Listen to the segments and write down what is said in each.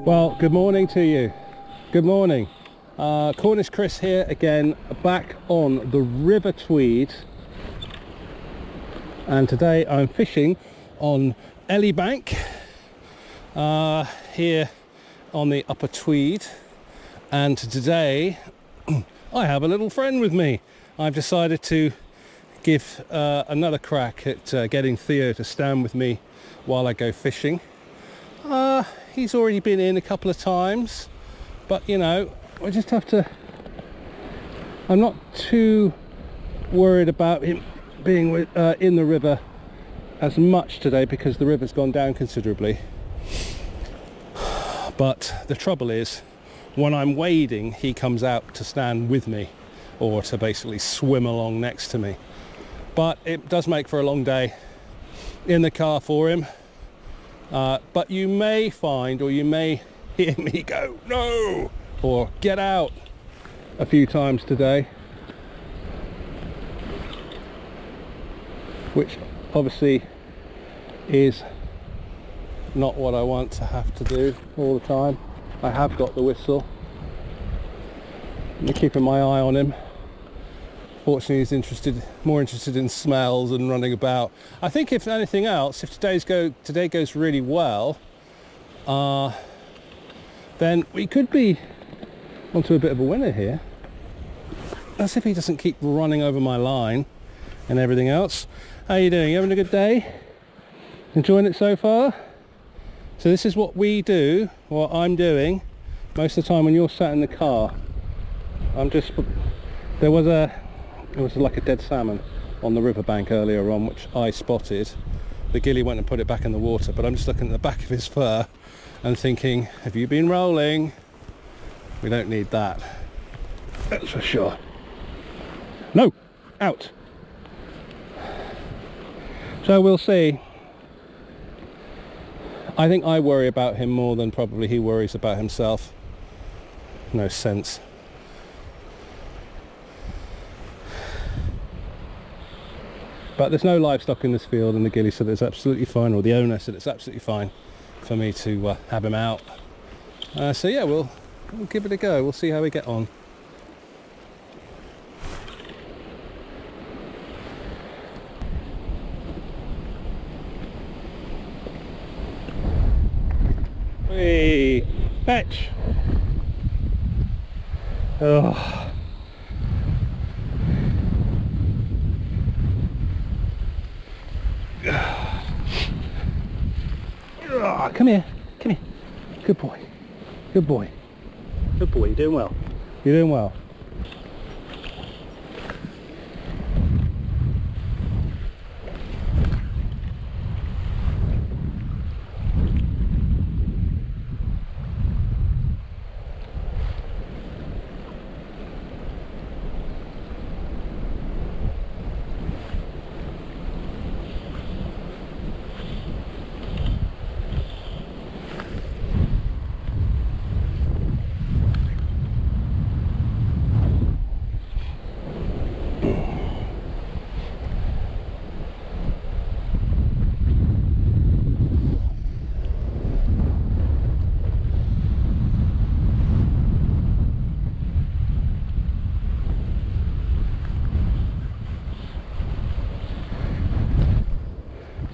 Well, good morning to you. Good morning. Cornish Chris here again, back on the River Tweed, and today I'm fishing on Elibank here on the upper Tweed, and today I have a little friend with me. I've decided to give another crack at getting Theo to stand with me while I go fishing. He's already been in a couple of times, but you know, I just have to, I'm not too worried about him being in the river as much today because the river's gone down considerably. But the trouble is, when I'm wading, he comes out to stand with me, or to basically swim along next to me. But it does make for a long day in the car for him. But you may find, or you may hear me go, no, or get out a few times today, which obviously is not what I want to have to do all the time. I have got the whistle. I'm keeping my eye on him. Fortunately, he's more interested in smells and running about. I think if anything else, if today goes really well, then we could be onto a bit of a winner here. That's if he doesn't keep running over my line and everything else. How you doing? You having a good day? Enjoying it so far? So this is what we do, what I'm doing most of the time when you're sat in the car. There was like a dead salmon on the riverbank earlier on, which I spotted. The ghillie went and put it back in the water, but I'm just looking at the back of his fur and thinking, have you been rolling? We don't need that, that's for sure. No, out. So we'll see. I think I worry about him more than probably he worries about himself. No sense. But there's no livestock in this field, and the ghillie said it's absolutely fine, or the owner said it's absolutely fine for me to have him out. So yeah, we'll give it a go. We'll see how we get on. Hey, fetch! Oh. Oh, come here, come here. Good boy, good boy, good boy. You're doing well. You're doing well.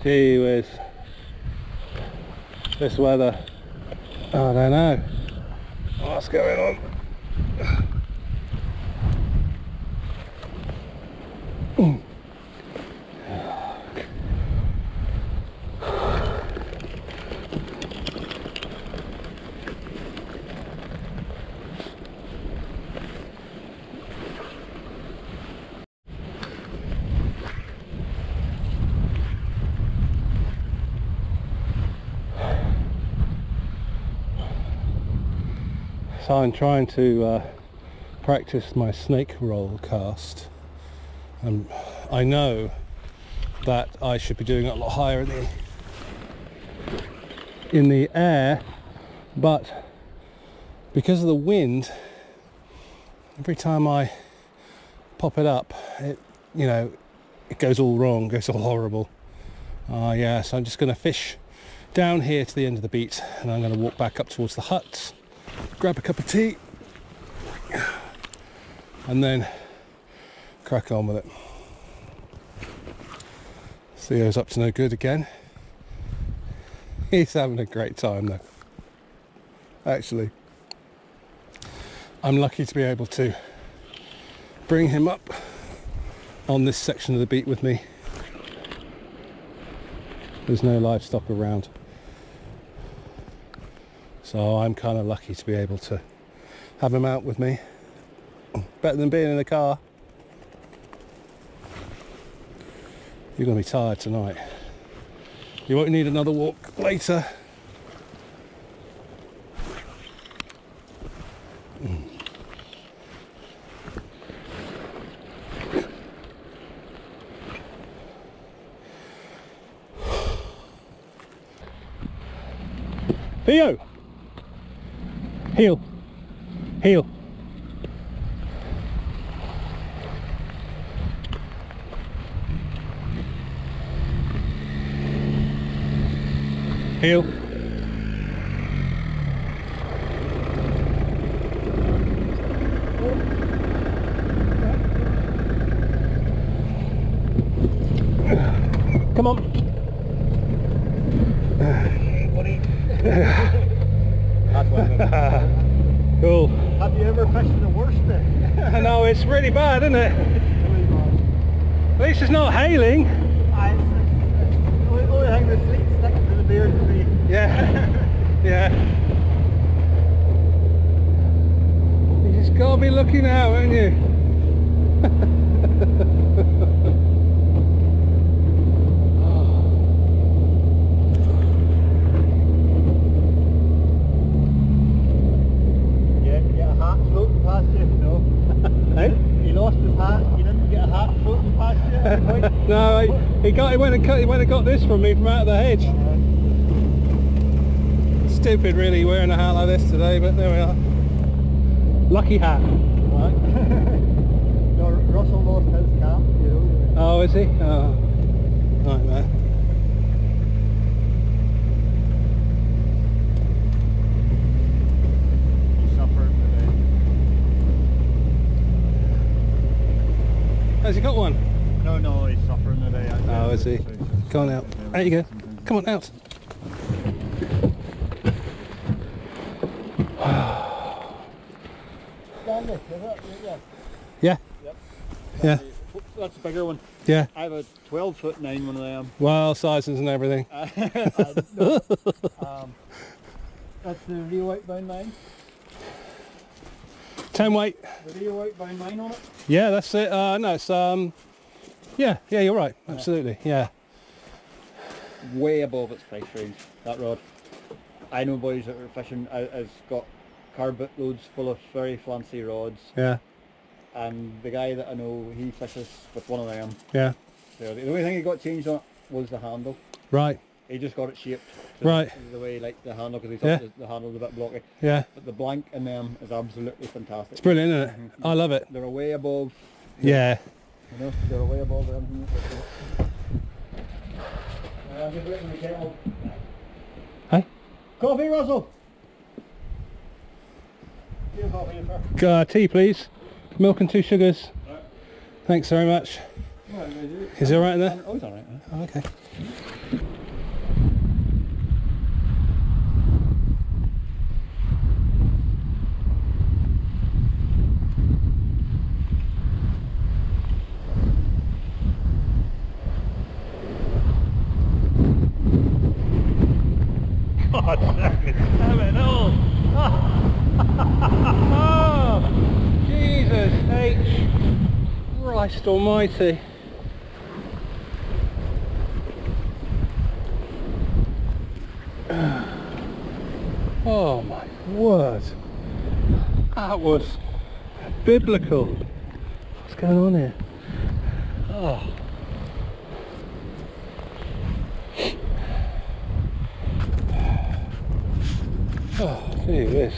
Gee whiz. This weather. I don't know. What's going on? So I'm trying to practice my snake roll cast, and I know that I should be doing it a lot higher in the air, but because of the wind, every time I pop it up, it goes all wrong, goes all horrible. Yeah, so I'm just going to fish down here to the end of the beat, and I'm going to walk back up towards the hut, grab a cup of tea, and then crack on with it. Theo's up to no good again. He's having a great time though. Actually, I'm lucky to be able to bring him up on this section of the beat with me. There's no livestock around, so I'm kind of lucky to be able to have him out with me. Better than being in the car. You're going to be tired tonight. You won't need another walk later. Theo! Heel! Heel! Heel! Come on! Cool. Have you ever fished in the worst bit? I know, it's really bad, isn't it? Really bad. At least it's not hailing. The only thing the sleet sticking to the beard to me. Yeah. Yeah. You just gotta be looking out, haven't you? He lost his hat. You didn't get a hat floating past you? No, he went and got this from me from out of the hedge. Stupid really wearing a hat like this today, but there we are. Lucky hat. No, Russell lost his cap, you know. Oh, is he? Oh, nightmare. He's suffering today. Has he got one? No, he's suffering today. Oh, is he? Go on out. Out you go. Come on, out. Stanley, is it? Yeah. Yep. Yeah. That's a bigger one. Yeah. I have a 12'9" one of them. Well, sizes and everything. No. That's the Rio outbound line. 10 weight. The Rio outbound line on it. Yeah, that's it. No, it's yeah, you're right. Absolutely. Yeah. Way above its price range, that rod. I know boys that are fishing has got carbon loads full of very fancy rods. Yeah. And the guy that I know, he fishes with one of them. Yeah. So the only thing he got changed on it was the handle. Right. He just got it shaped. Right. The way like the handle, because he thought the handle's a bit blocky. Yeah. But the blank in them is absolutely fantastic. It's brilliant, isn't it? I love it. They're way above. Yeah. You know, they're way above everything. I'm just waiting for the kettle. Hey? Coffee, Russell! Coffee, Tea, please. Milk and 2 sugars. Right. Thanks very much. Is it alright in there? Oh, it's alright. Oh, okay. God damn it all! Oh, Jesus H. Christ almighty. Oh my word. That was biblical. What's going on here? Oh. Oh, gee whiz.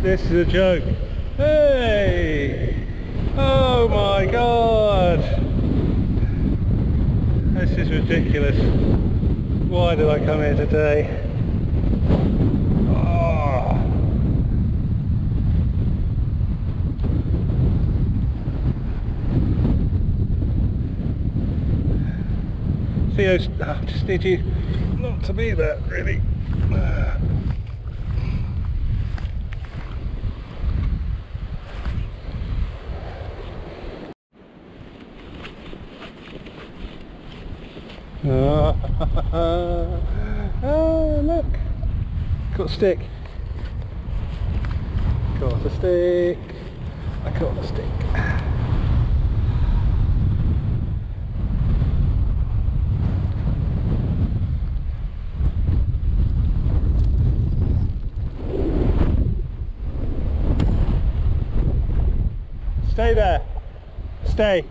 This is a joke. Hey! Oh my God! This is ridiculous. Why did I come here today? Oh. Theo, I just need you not to be there, really. Oh, look! Caught a stick. Caught a stick. I caught a stick. Stay there. Stay.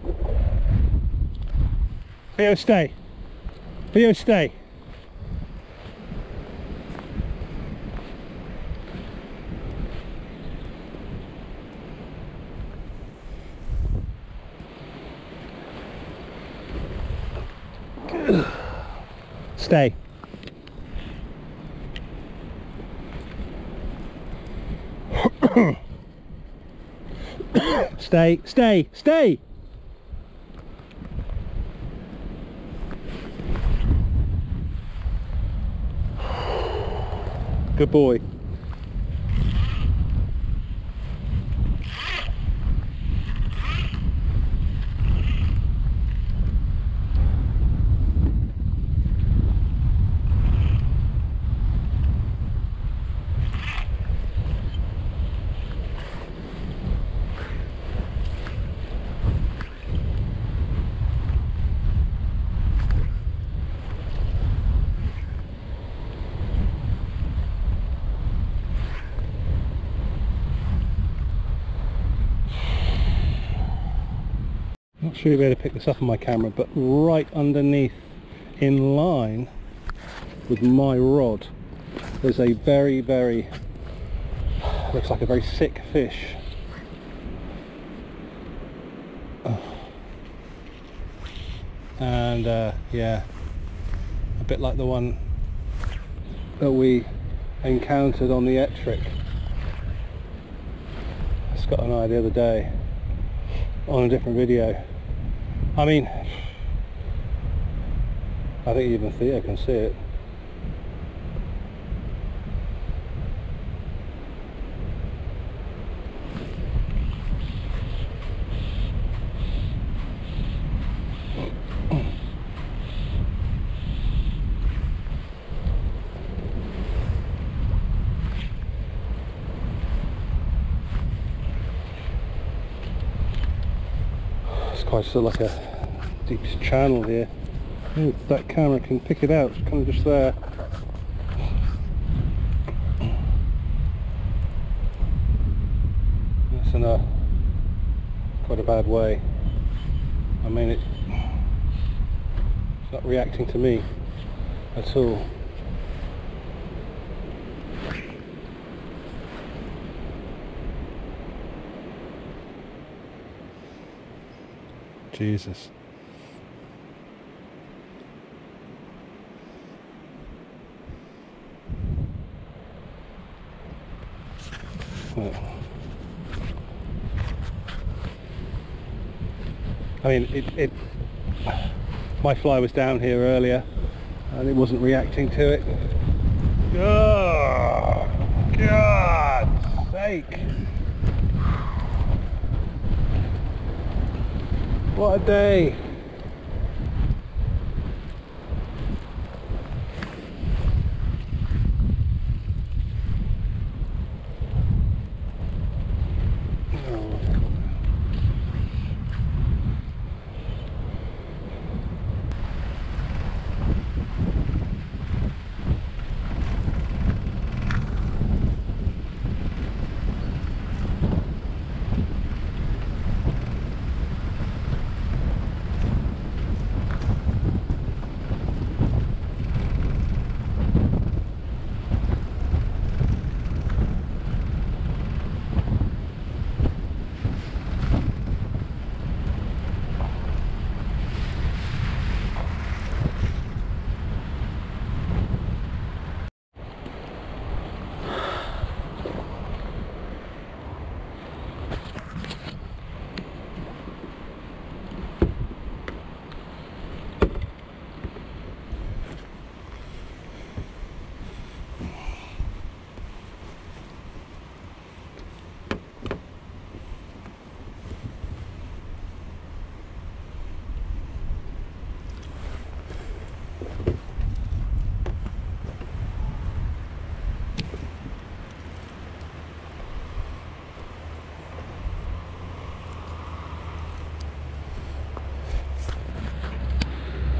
Theo, stay. Theo, stay. Stay. Stay, stay, stay! Good boy. Not sure you'll be able to pick this up on my camera, but right underneath, in line with my rod, There's a very, very, looks like a very sick fish. And yeah, a bit like the one that we encountered on the Ettrick. I just got an eye the other day on a different video. I mean, I think even Theo can see it. Quite sort of like a deep channel here. Oh, that camera can pick it out, it's kind of just there. That's in a quite a bad way. I mean, it's not reacting to me at all. Jesus. Well, I mean, my fly was down here earlier and it wasn't reacting to it. Oh, God's sake. What a day!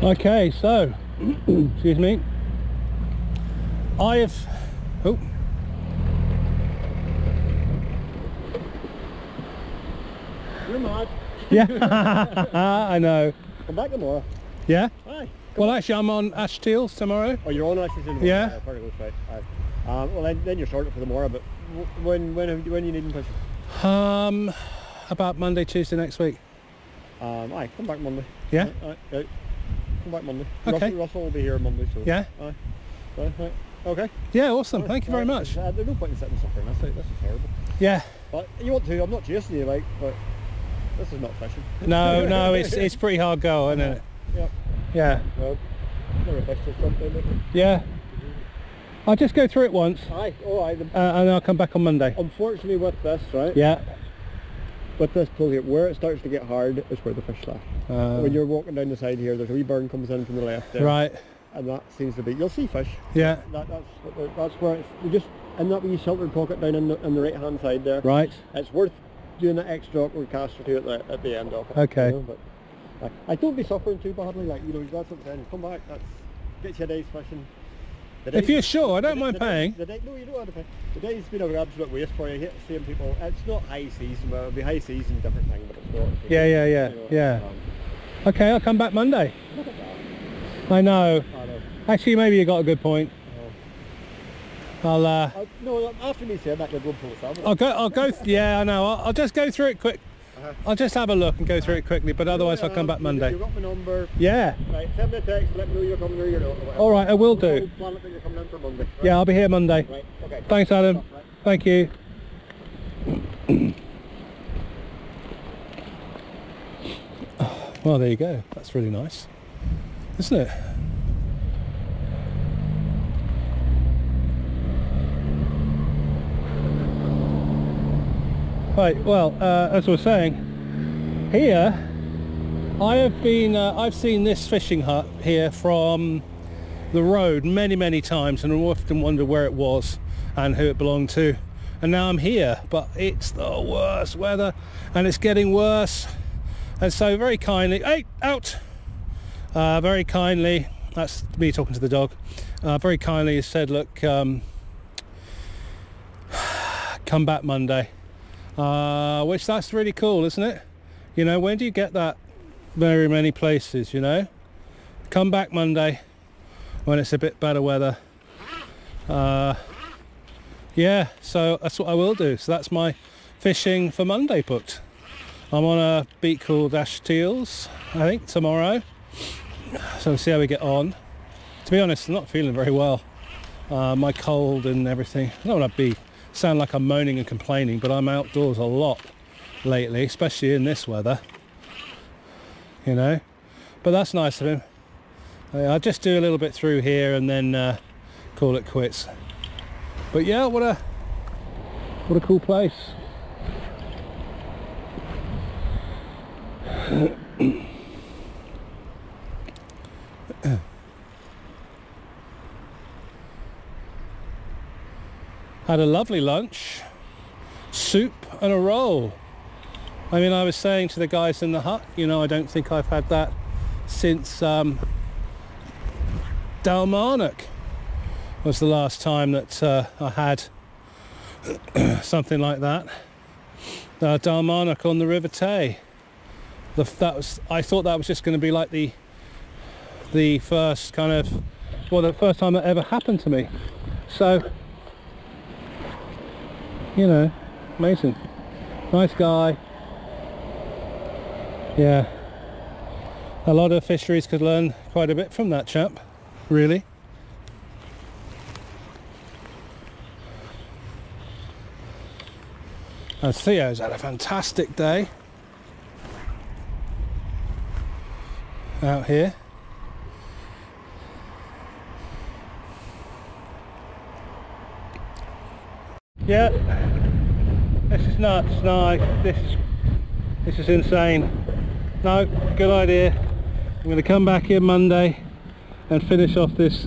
Okay, so excuse me, I have, oh, You're mad. yeah, I know. Come back tomorrow. Yeah? Aye. Well, actually, I'm on Ash Teals tomorrow. Oh, you're on Ashes tomorrow? Yeah. Very good, right. Aye. Well, then you're sorted for tomorrow, but when you need fishing? About Monday, Tuesday next week. Aye, come back Monday. Yeah? Aye. Come back Monday. Okay. Russell will be here Monday, so. Yeah? Aye. Right. Okay. Yeah, awesome. Thank you very much. There's no point in sitting and suffering. This is horrible. Yeah. But you want to? I'm not chasing you, like, but this is not fishing. No, it's pretty hard go, isn't it? Yeah. Yeah. Well, never fished this jump in it. Yeah. I'll just go through it once. Aye. All right. And I'll come back on Monday. Unfortunately, with this, right? Yeah. With this pull here, where it starts to get hard is where the fish lie. When you're walking down the side here, there's a wee burn comes in from the left there. Right. And that seems to be, you'll see fish. Yeah. That's where it's, you just, in that wee sheltered pocket down in the right hand side there. Right. It's worth doing that extra awkward cast or two at the end of it. Okay. You know, but I don't be suffering too badly, like, you know, that's what I'm saying. Come back, gets you a day's fishing. If you're sure, I don't mind paying. No, you don't have to pay. The day's been an absolute waste for you. I hate seeing people. It's not high season, but it'll be high season, different thing, but it's not. Yeah. You know, Yeah. Okay, I'll come back Monday. Look at that. I know. I know. Actually, maybe you got a good point. No, after me saying that, you'll go and pull salmon. Yeah, I know. I'll just go through it quick. I'll just have a look and go through it quickly, but otherwise I'll come back Monday. You've got my number. Yeah. Right, send me a text, let me know you're coming or you're not. All right, I will do. Plan it that you're coming in for Monday. Right? Yeah, I'll be here Monday. Right, okay. Thanks, Adam. Right. Thank you. Well, there you go. That's really nice, isn't it? Right, well, as I was saying, here I've seen this fishing hut here from the road many times, and I often wondered where it was and who it belonged to, and now I'm here, but it's the worst weather and it's getting worse. And so very kindly, hey, out! Very kindly, that's me talking to the dog, very kindly he said, look, come back Monday. Which that's really cool, isn't it? You know, when do you get that very many places, you know? Come back Monday when it's a bit better weather. Yeah, so that's what I will do. So that's my fishing for Monday booked. I'm on a beat called Ash Teals, I think, tomorrow. So we'll see how we get on. To be honest, I'm not feeling very well. My cold and everything. I don't want to sound like I'm moaning and complaining, but I'm outdoors a lot lately, especially in this weather, you know. But that's nice of him. I'll just do a little bit through here and then call it quits. But yeah, what a cool place. Had a lovely lunch, soup and a roll. I mean, I was saying to the guys in the hut, you know, I don't think I've had that since Dalmarnock was the last time that I had something like that. Dalmarnock on the River Tay. I thought that was just going to be like the first kind of, well, the first time that ever happened to me. So, you know, amazing. Nice guy. Yeah. A lot of fisheries could learn quite a bit from that chap, really. And Theo's had a fantastic day out here. Yeah, this is nuts. No, this is insane. No, good idea. I'm going to come back here Monday and finish off this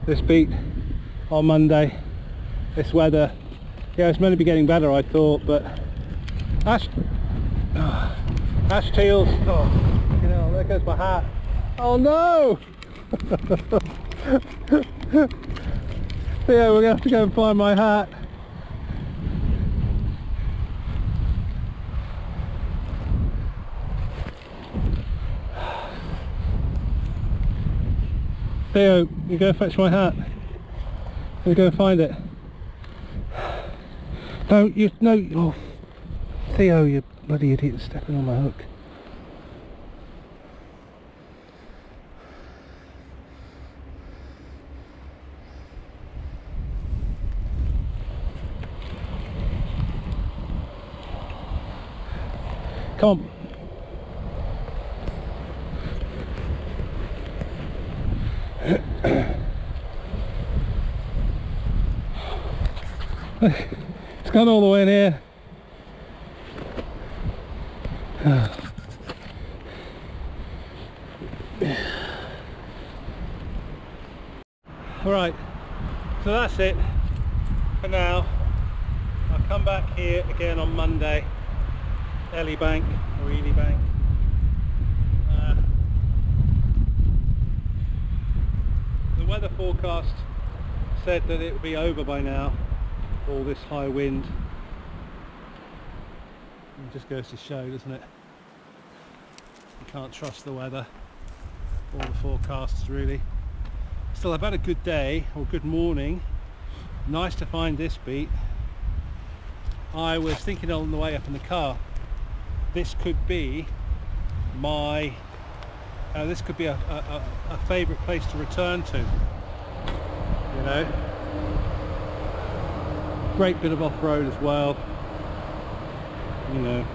this beat on Monday. This weather, yeah, it's meant to be getting better, I thought, but ash teals. Oh, you know, there goes my hat. Oh no! Yeah, we're going to have to go and find my hat. Theo, you go fetch my hat. You go find it. Don't you? No. Oh, Theo, you bloody idiot, stepping on my hook. Come on. It's gone all the way in here. Alright, so that's it for now. I'll come back here again on Monday. Elibank or Elibank. The weather forecast said that it would be over by now, all this high wind. It just goes to show, doesn't it? You can't trust the weather or the forecasts really. Still, I've had a good day or good morning. Nice to find this beat. I was thinking on the way up in the car, this could be my this could be a favourite place to return to, you know. Great bit of off-road as well, you know.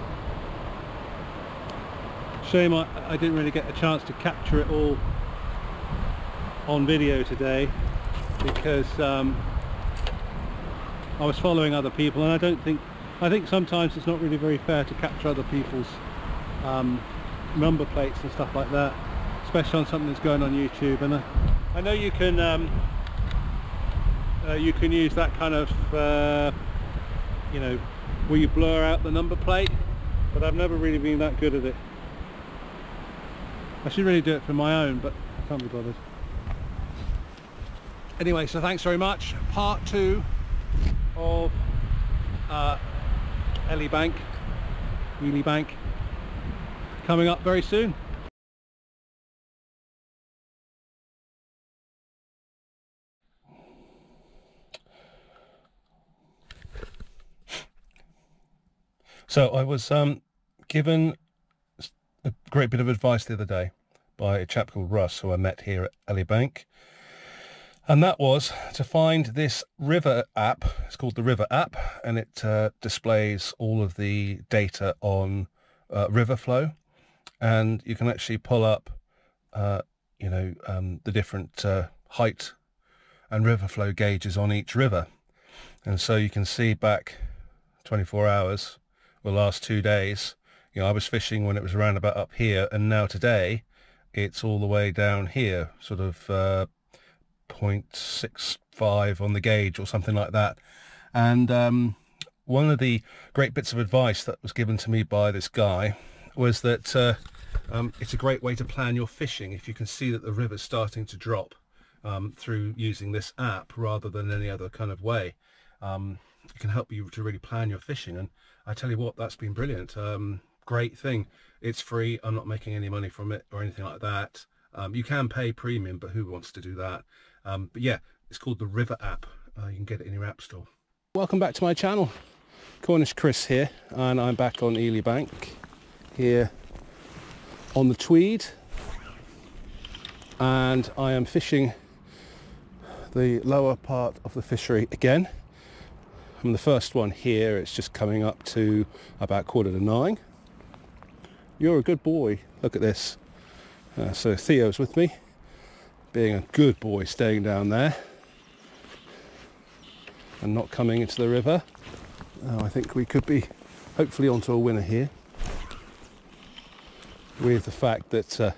Shame I didn't really get a chance to capture it all on video today, because I was following other people, and I think sometimes it's not really very fair to capture other people's number plates and stuff like that, especially on something that's going on YouTube. And I know you can use that kind of you know, where you blur out the number plate, but I've never really been that good at it. I should really do it for my own, but I can't be bothered. Anyway, so thanks very much. Part 2 of Elibank, coming up very soon. So I was given a great bit of advice the other day by a chap called Russ, who I met here at Elibank, and that was to find this river app. It's called the River app, and it displays all of the data on river flow, and you can actually pull up you know, the different height and river flow gauges on each river, and so you can see back 24 hours, the last 2 days. You know, I was fishing when it was around about up here, and now today it's all the way down here, sort of 0.65 on the gauge or something like that. And one of the great bits of advice that was given to me by this guy was that it's a great way to plan your fishing if you can see that the river's starting to drop through using this app rather than any other kind of way. It can help you to really plan your fishing, and I tell you what, that's been brilliant. Great thing. It's free. I'm not making any money from it or anything like that. You can pay premium, but who wants to do that? But yeah, it's called the River app. You can get it in your app store. Welcome back to my channel. Cornish Chris here, and I'm back on Elibank here on the Tweed, and I am fishing the lower part of the fishery again. I'm the first one here. It's just coming up to about 8:45. You're a good boy. Look at this. So Theo's with me, being a good boy, staying down there and not coming into the river. I think we could be hopefully onto a winner here, with the fact that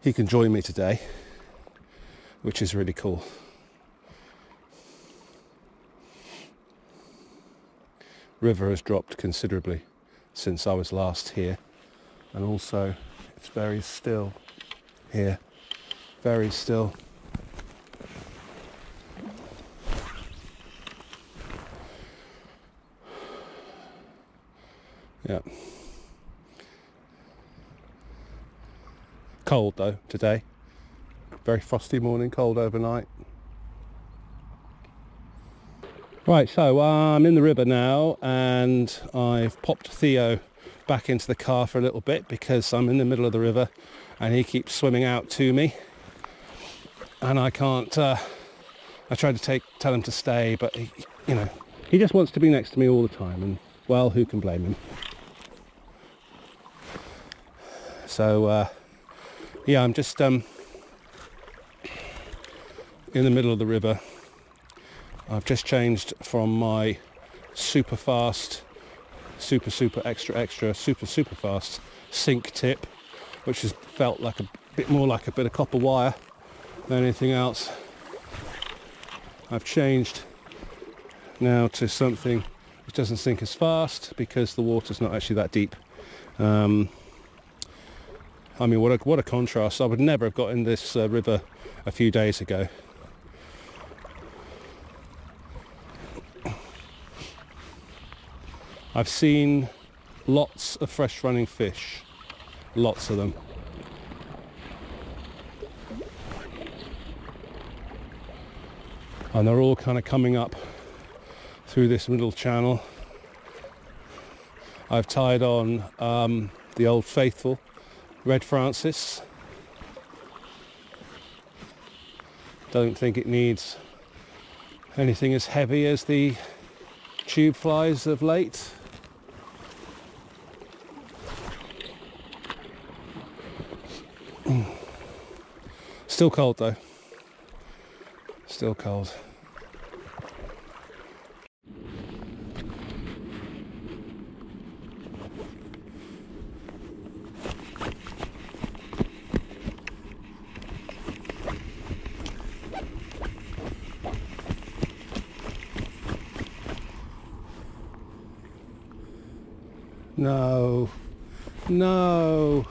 he can join me today, which is really cool. River has dropped considerably since I was last here, and also it's very still here, very still. Yeah. Cold though today, very frosty morning, cold overnight. Right, so I'm in the river now, and I've popped Theo back into the car for a little bit because I'm in the middle of the river and he keeps swimming out to me, and I can't I tried to tell him to stay, but he, you know, he just wants to be next to me all the time, and well, who can blame him? So yeah, I'm just in the middle of the river. I've just changed from my super fast, super extra super fast sink tip, which has felt like a bit more like a bit of copper wire than anything else. I've changed now to something which doesn't sink as fast because the water's not actually that deep. I mean, what a contrast. I would never have got in this river a few days ago. I've seen lots of fresh running fish, lots of them. and they're all kind of coming up through this middle channel. I've tied on the old faithful Red Francis. Don't think it needs anything as heavy as the tube flies of late. Still cold though. Still cold. No, no,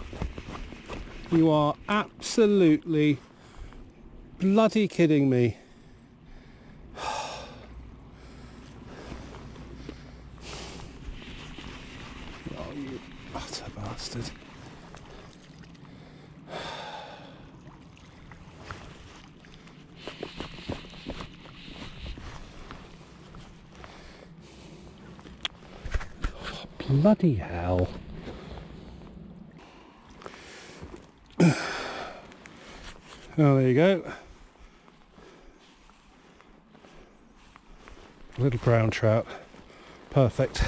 you are absolutely bloody kidding me. Oh, you utter bastard. Bloody hell. Oh, there you go. Little brown trout. Perfect.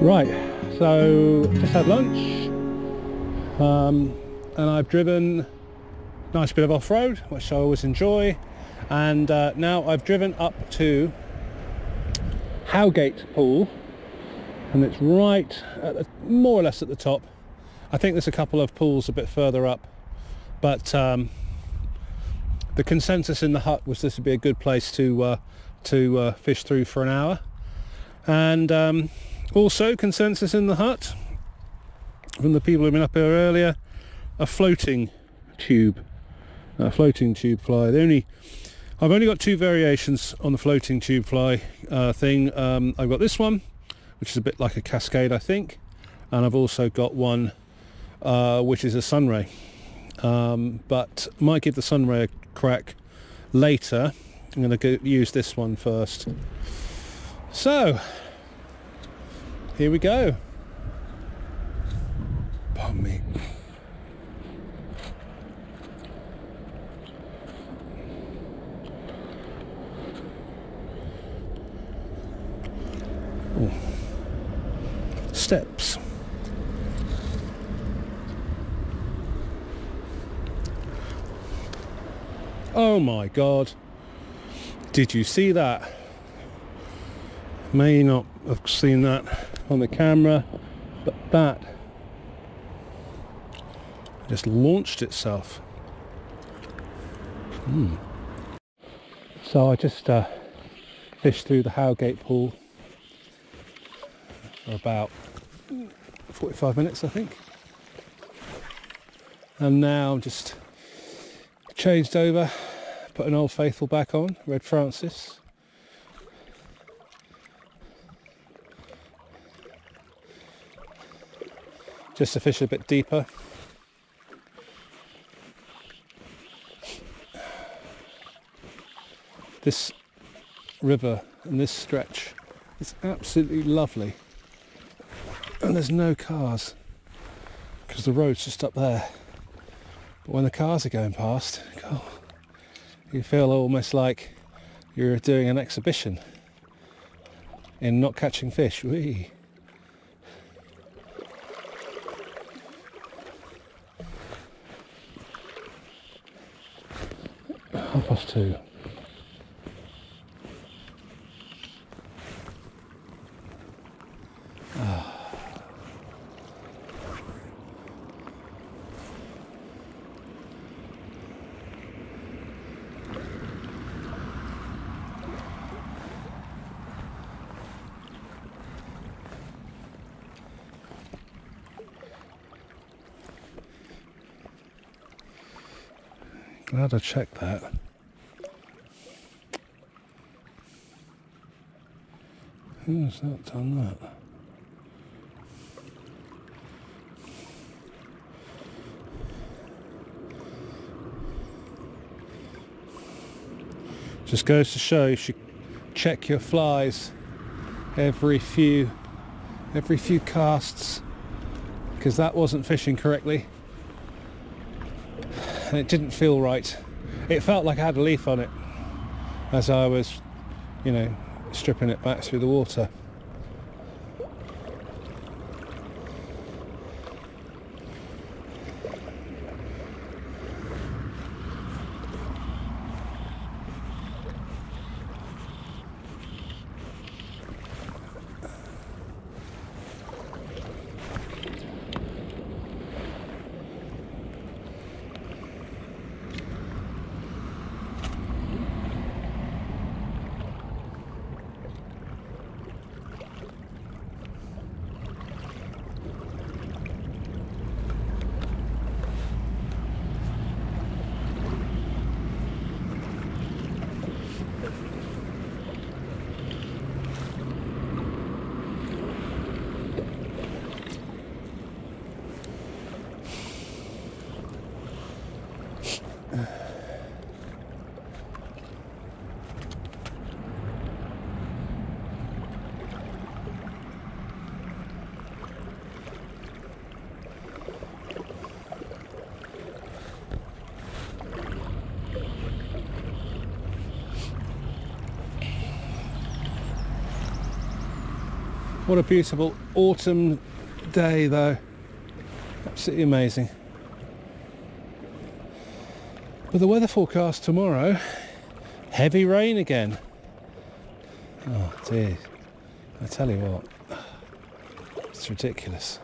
Right, so just had lunch and I've driven a nice bit of off-road, which I always enjoy, and now I've driven up to Howgate Pool, and it's right at the, more or less at the top. I think there's a couple of pools a bit further up, but the consensus in the hut was this would be a good place to fish through for an hour. And also consensus in the hut from the people who've been up here earlier, a floating tube fly. I've only got two variations on the floating tube fly thing. I've got this one, which is a bit like a cascade, I think, and I've also got one which is a sunray, but might give the sunray a crack later. I'm going to use this one first. So here we go. Pardon me. Ooh. Steps. Oh my God. Did you see that? May not have seen that on the camera, but that just launched itself. So I just Fished through the Howgate pool for about 45 minutes, I think. And now I'm just changed over, put an Old Faithful back on, Red Francis. Just to fish a bit deeper. This river and this stretch is absolutely lovely, and there's no cars because the road's just up there, but when the cars are going past, God, you feel almost like you're doing an exhibition in not catching fish. Whee! 2:30. Glad I checked that. Who's not done that? Just goes to show you should check your flies every few casts, because that wasn't fishing correctly and it didn't feel right. It felt like I had a leaf on it as I was, you know, stripping it back through the water. What a beautiful autumn day though, absolutely amazing. But the weather forecast tomorrow, heavy rain again. Oh dear, I tell you what, it's ridiculous.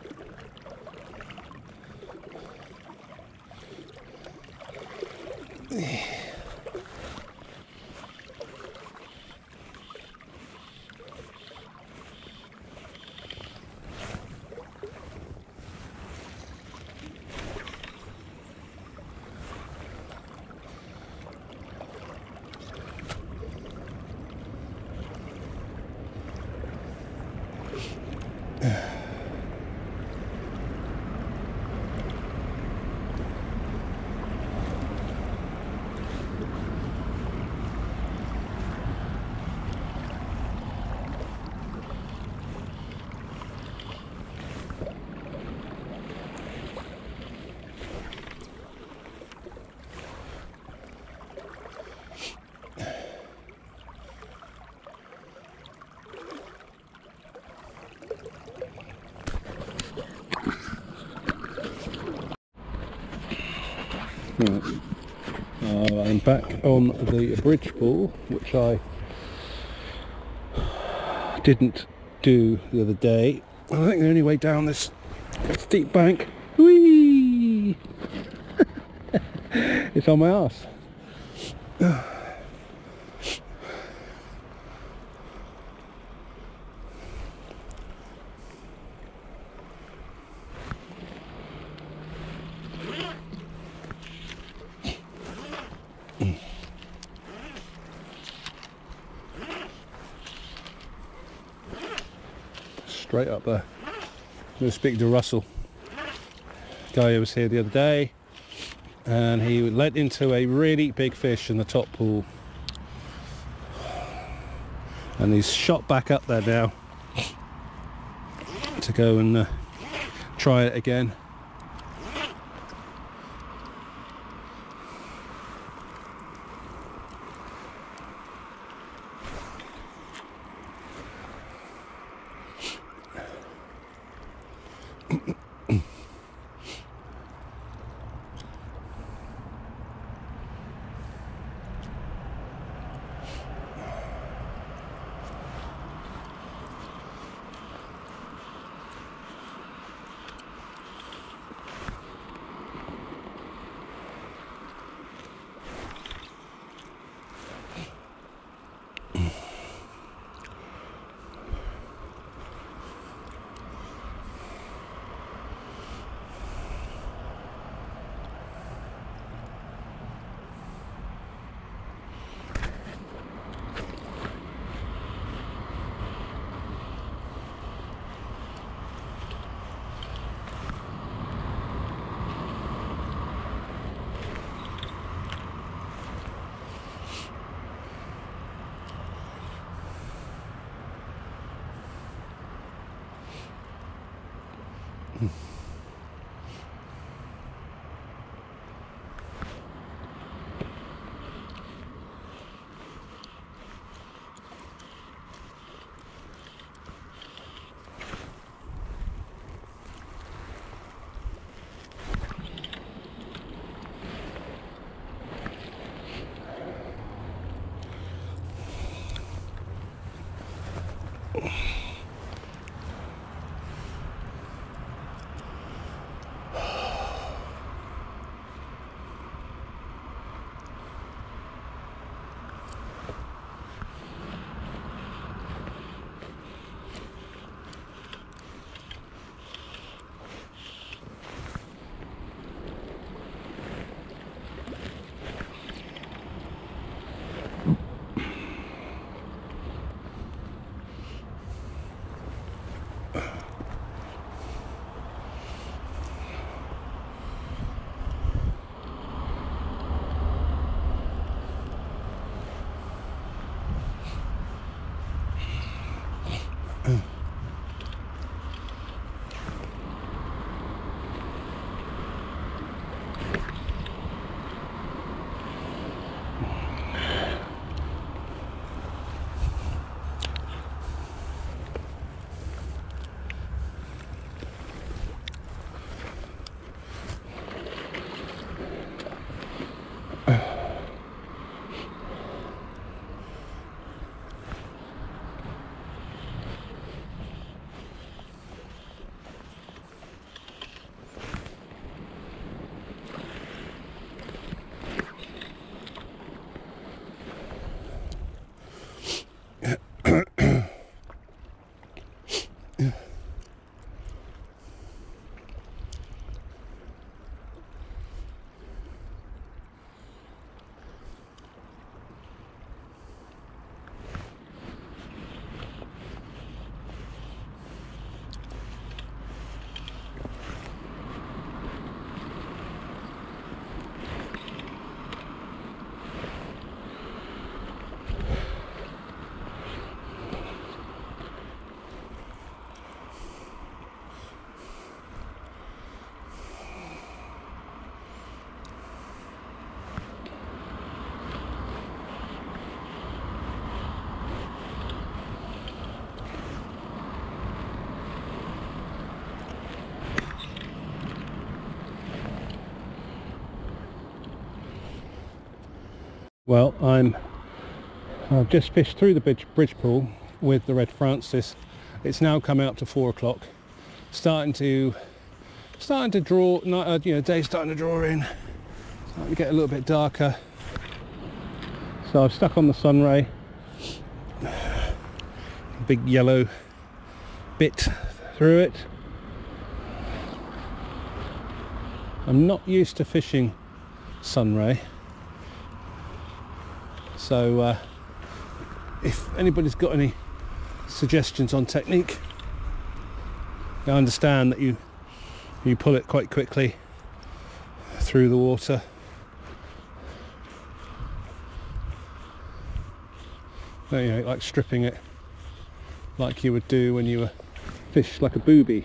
Right. I'm back on the bridge pool, which I didn't do the other day. I think the only way down this steep bank, whee, it's on my arse. straight up there. I'm going to speak to Russell, guy who was here the other day, and he led into a really big fish in the top pool, and he's shot back up there now to go and try it again. Well, I've just fished through the bridge pool with the Red Francis. It's now come out to 4 o'clock, starting to draw. Day's starting to draw in, starting to get a little bit darker. So I've stuck on the sunray, big yellow bit through it. I'm not used to fishing sunray, so if anybody's got any suggestions on technique, I understand that you pull it quite quickly through the water. You know, like stripping it like you would do when you were fish like a booby.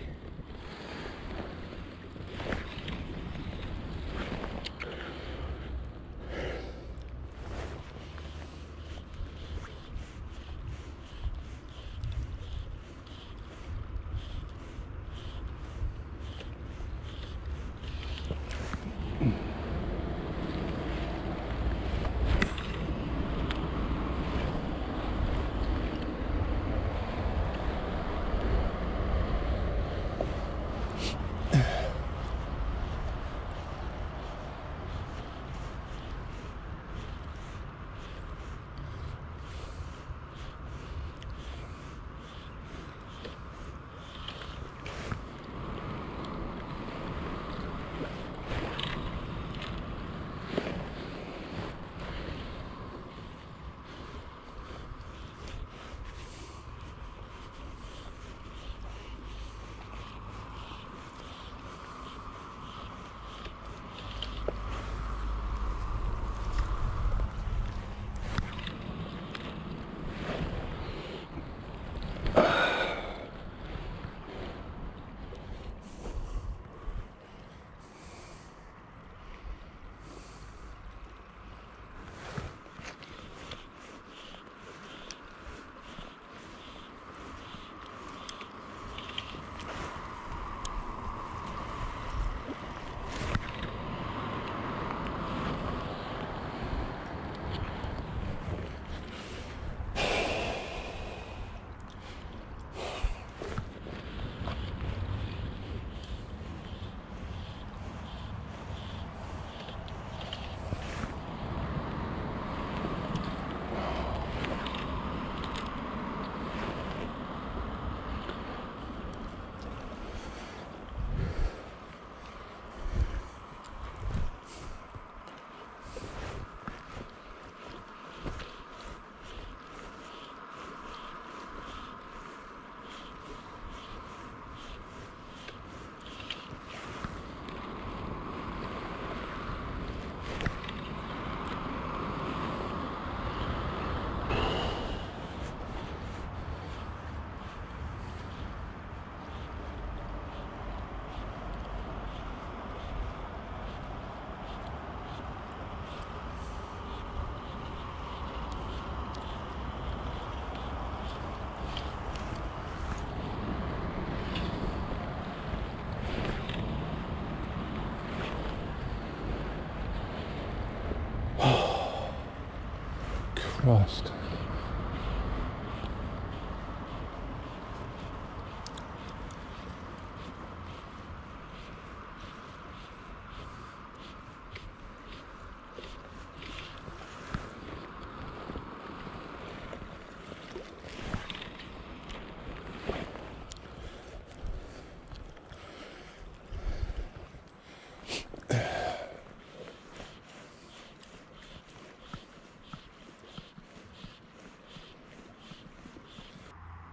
Christ.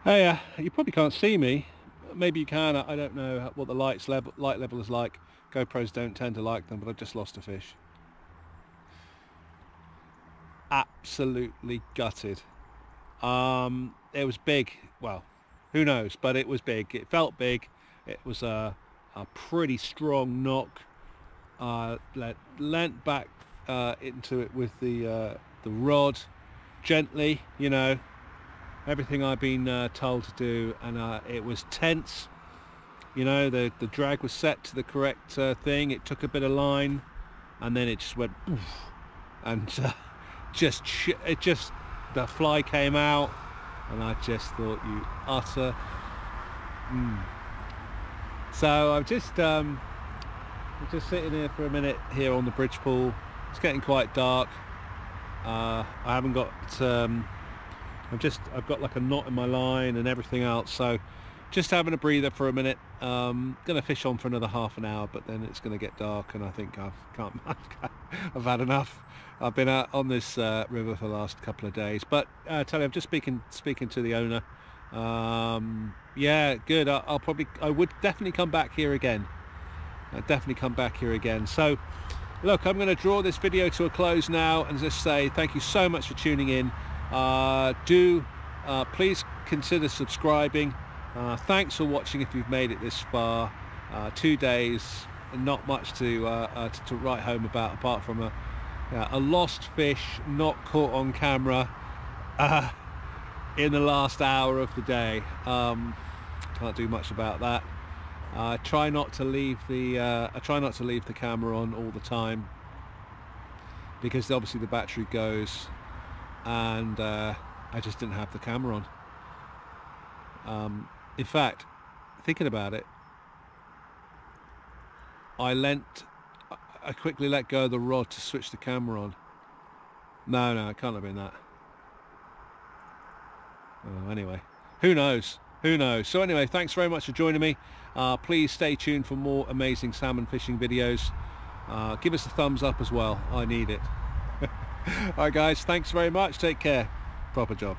Hey, you probably can't see me. Maybe you can. I don't know what the light level is like. GoPros don't tend to like them, but I've just lost a fish. Absolutely gutted. It was big. Well, who knows? But it was big. It felt big. It was a pretty strong knock. Leant back into it with the rod gently, you know. Everything I've been told to do, and it was tense. You know, the drag was set to the correct thing. It took a bit of line, and then it just went poof, and the fly came out, and I just thought, you utter. So I'm just sitting here for a minute here on the bridge pool. It's getting quite dark. I haven't got. I've got like a knot in my line and everything else, so just having a breather for a minute. Gonna fish on for another half an hour, but then it's gonna get dark, and I think I've had enough. I've been out on this river for the last couple of days, but I tell you, I'm just speaking to the owner. Yeah, good. I would definitely come back here again. I'd definitely come back here again. So look, I'm going to draw this video to a close now and just say thank you so much for tuning in. Please consider subscribing. Thanks for watching if you've made it this far. 2 days, not much to write home about, apart from a lost fish not caught on camera in the last hour of the day. Can't do much about that. I try not to leave the camera on all the time, because obviously the battery goes, and I just didn't have the camera on. In fact, thinking about it, I quickly let go of the rod to switch the camera on. No, it can't have been that. Oh, anyway, who knows? So anyway, thanks very much for joining me. Please stay tuned for more amazing salmon fishing videos. Give us a thumbs up as well. I need it. Alright guys, thanks very much. Take care. Proper job.